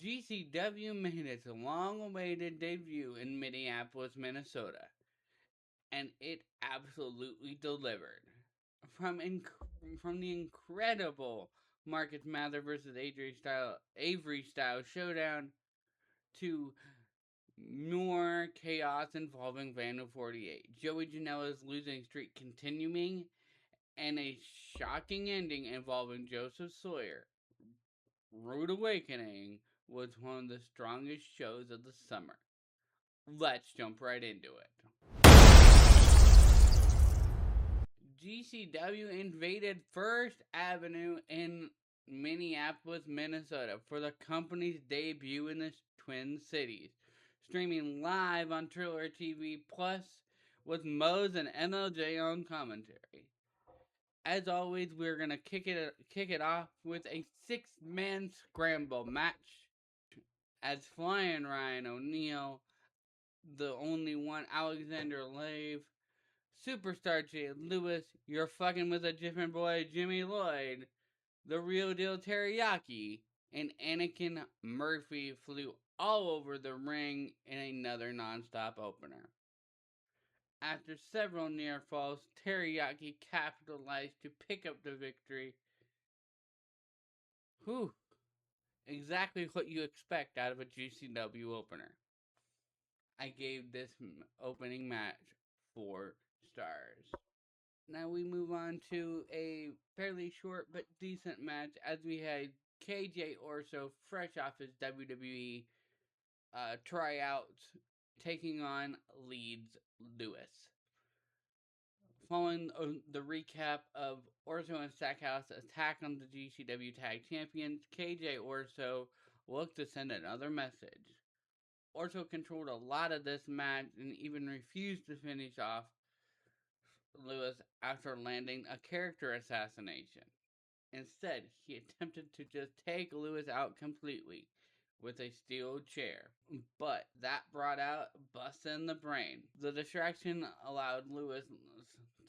GCW made its long-awaited debut in Minneapolis, Minnesota, and it absolutely delivered. From the incredible Marcus Mather versus Avery Style showdown to more chaos involving Vandal 48, Joey Janela's losing streak continuing, and a shocking ending involving Joseph Sawyer, Rude Awakening was one of the strongest shows of the summer. Let's jump right into it. GCW invaded First Avenue in Minneapolis, Minnesota for the company's debut in the Twin Cities, streaming live on Triller TV Plus with Moe's and MLJ on commentary. As always, we're gonna kick it off with a 6-man scramble match as Flying Ryan O'Neal, the only one, Alexander Lave, Superstar J. Lewis, You're Fucking With a Different Boy, Jimmy Lloyd, The Real Deal Teriyaki, and Anakin Murphy flew all over the ring in another non-stop opener. After several near falls, Teriyaki capitalized to pick up the victory. Whew. Exactly what you expect out of a GCW opener. I gave this opening match 4 stars. Now we move on to a fairly short but decent match as we had KJ Orso, fresh off his WWE tryouts, taking on Leedz Lewis. Following the recap of Orso and Stackhouse attack on the GCW Tag Champions, KJ Orso looked to send another message. Orso controlled a lot of this match and even refused to finish off Lewis after landing a character assassination. Instead, he attempted to just take Lewis out completely with a steel chair, but that brought out Bustin' the Brain. The distraction allowed Lewis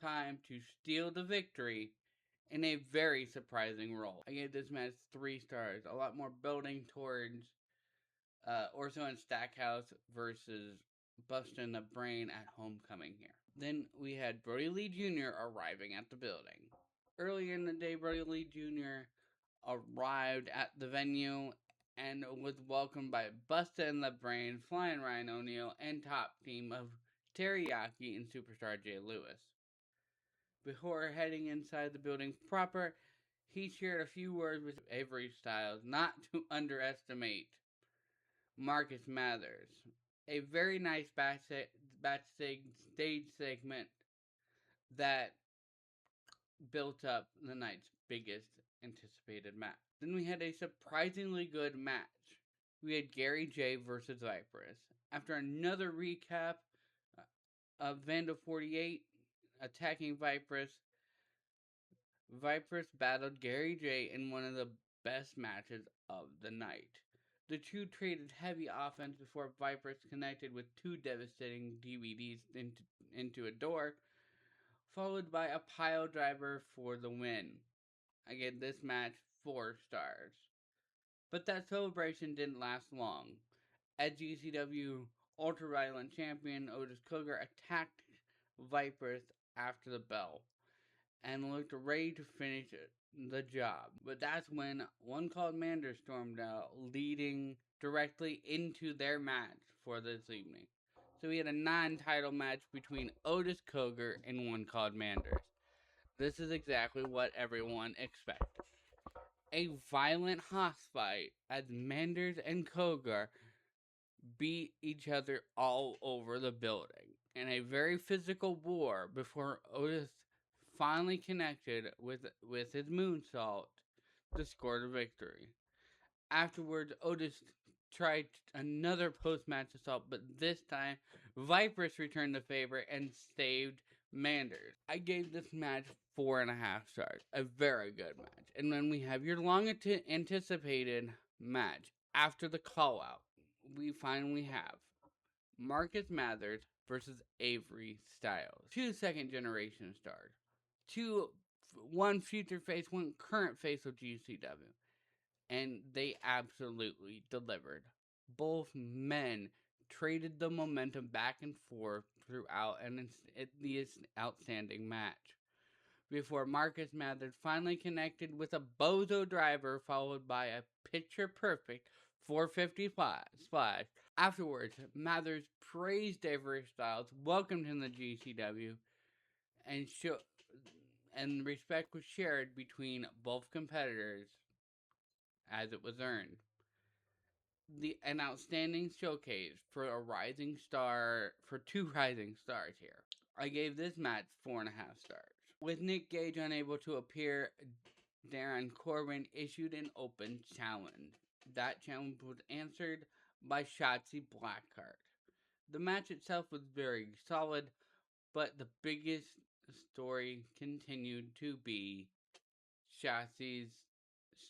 time to steal the victory in a very surprising role. I gave this match 3 stars, a lot more building towards Orso and Stackhouse versus Bustin' the Brain at Homecoming here. Then we had Brodie Lee Jr. arriving at the building. Earlier in the day, Brodie Lee Jr. arrived at the venue and was welcomed by Bustin' the Brain, Flying Ryan O'Neal, and top team of Teriyaki and Superstar J. Lewis. Before heading inside the building proper, he shared a few words with Avery Style, not to underestimate Marcus Mathers. A very nice backstage segment that built up the night's biggest anticipated match. Then we had a surprisingly good match. We had Gary J versus Vipress. After another recap of Vandal 48 attacking Vipress, Vipress battled Gary J in one of the best matches of the night. The two traded heavy offense before Vipress connected with 2 devastating DVDs into a door, followed by a pile driver for the win. I gave this match 4 stars. But that celebration didn't last long, as GCW Ultra-Violent Champion Otis Cogar attacked Vipress after the bell and looked ready to finish the job. But that's when one called Manders stormed out, leading directly into their match for this evening. So we had a non-title match between Otis Cogar and one called Manders. This is exactly what everyone expected. A violent hoss fight as Manders and Cogar beat each other all over the building in a very physical war before Otis finally connected with his moonsault to score the victory. Afterwards, Otis tried another post-match assault, but this time Vipress returned the favor and saved Manders. I gave this match 4.5 stars. A very good match. And then we have your long anticipated match after the call out. We finally have Marcus Mathers versus Avery Style. 2 second generation stars. One future face, one current face of GCW. and they absolutely delivered. Both men traded the momentum back and forth throughout this outstanding match, before Marcus Mathers finally connected with a bozo driver followed by a picture-perfect 450 splash. Afterwards, Mathers praised Avery Styles, welcomed him to GCW, and respect was shared between both competitors as it was earned. An outstanding showcase for two rising stars here. I gave this match 4.5 stars. With Nick Gage unable to appear, Darin Corbin issued an open challenge. That challenge was answered by Shotzi Blackheart. The match itself was very solid, but the biggest story continued to be Shotzi's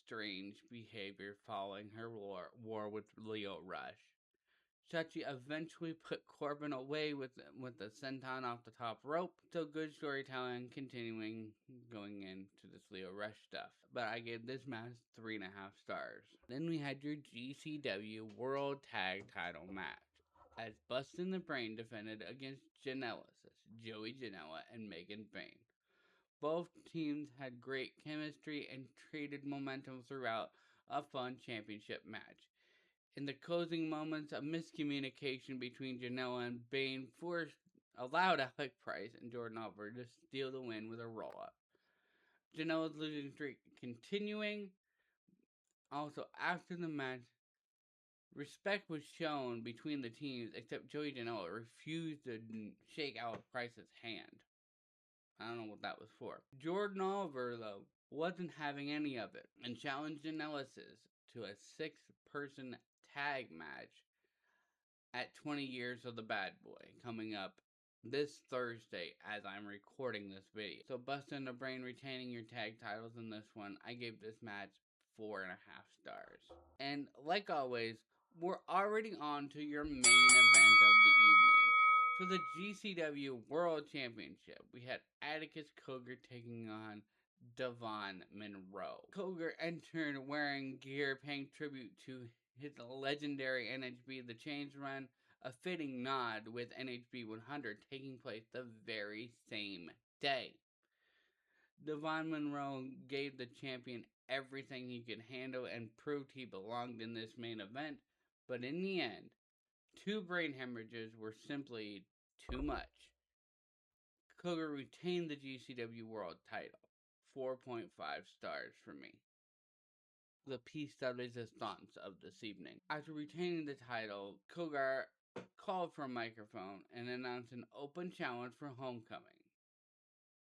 strange behavior following her war with Lio Rush. Shotzi eventually put Corbin away with the senton off the top rope. So good storytelling continuing going into this Lio Rush stuff. But I gave this match 3.5 stars. Then we had your GCW World Tag Title match, as Bustin' the Brain defended against Joey Janela and Megan Bayne. Both teams had great chemistry and traded momentum throughout a fun championship match. In the closing moments, a miscommunication between Janela and Bayne allowed Alec Price and Jordan Oliver to steal the win with a roll-up. Janela's losing streak continuing. Also, after the match, respect was shown between the teams, except Joey Janela refused to shake Alec Price's hand. I don't know what that was for. Jordan Oliver, though, wasn't having any of it and challenged Janela to a 6-person tag match at 20 Years of the Bad Boy, coming up this Thursday as I'm recording this video. So Bustin' the Brain retaining your tag titles in this one. I gave this match 4.5 stars. And like always, we're already on to your main event of the evening. For the GCW World Championship, we had Atticus Cogar taking on Devon Monroe. Cogar entered wearing gear paying tribute to his legendary NHB The Change Run, a fitting nod with NHB 100 taking place the very same day. Devon Monroe gave the champion everything he could handle and proved he belonged in this main event, but in the end, 2 brain hemorrhages were simply too much. Cogar retained the GCW World title. 4.5 stars for me. The piece de resistance of this evening. After retaining the title, Cogar called for a microphone and announced an open challenge for Homecoming,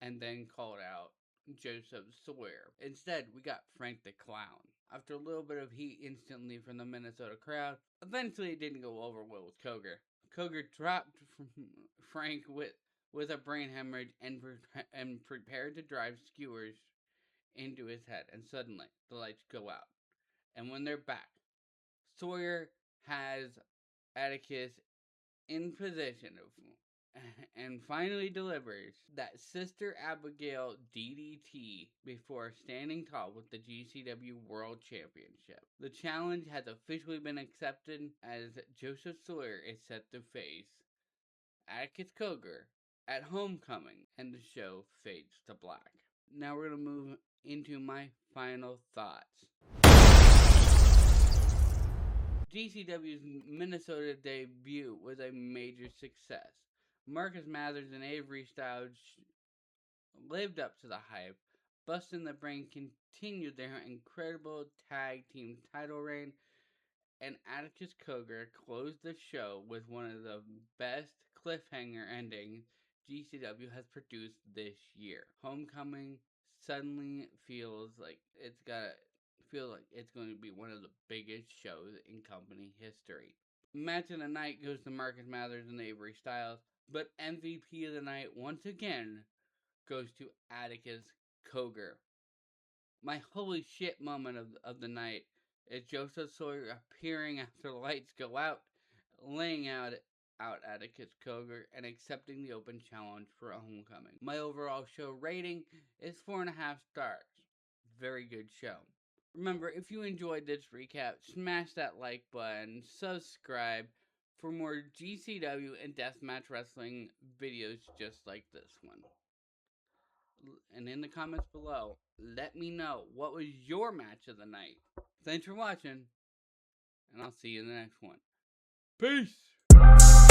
and then called out Joseph Sawyer. Instead, we got Frank the Clown. After a little bit of heat instantly from the Minnesota crowd, eventually it didn't go over well with Cogar. Cogar dropped Frank with a brain hemorrhage and prepared to drive skewers into his head, and suddenly the lights go out. And when they're back, Sawyer has Atticus in position and finally delivers that Sister Abigail DDT before standing tall with the GCW World Championship. The challenge has officially been accepted as Joseph Sawyer is set to face Atticus Cogar at Homecoming, and the show fades to black. Now we're going to move into my final thoughts. GCW's Minnesota debut was a major success. Marcus Mathers and Avery Style lived up to the hype. Bustin' the Brain continued their incredible tag team title reign, and Atticus Cogar closed the show with one of the best cliffhanger endings GCW has produced this year. Homecoming suddenly feels like it's going to be one of the biggest shows in company history. Match of the night goes to Marcus Mathers and Avery Styles, but MVP of the night once again goes to Atticus Cogar. My holy shit moment of the night is Joseph Sawyer appearing after the lights go out, laying out Atticus Cogar, and accepting the open challenge for a Homecoming. My overall show rating is 4.5 stars. Very good show. Remember, if you enjoyed this recap, smash that like button, subscribe for more GCW and Deathmatch Wrestling videos just like this one. And in the comments below, let me know what was your match of the night. Thanks for watching, and I'll see you in the next one. Peace!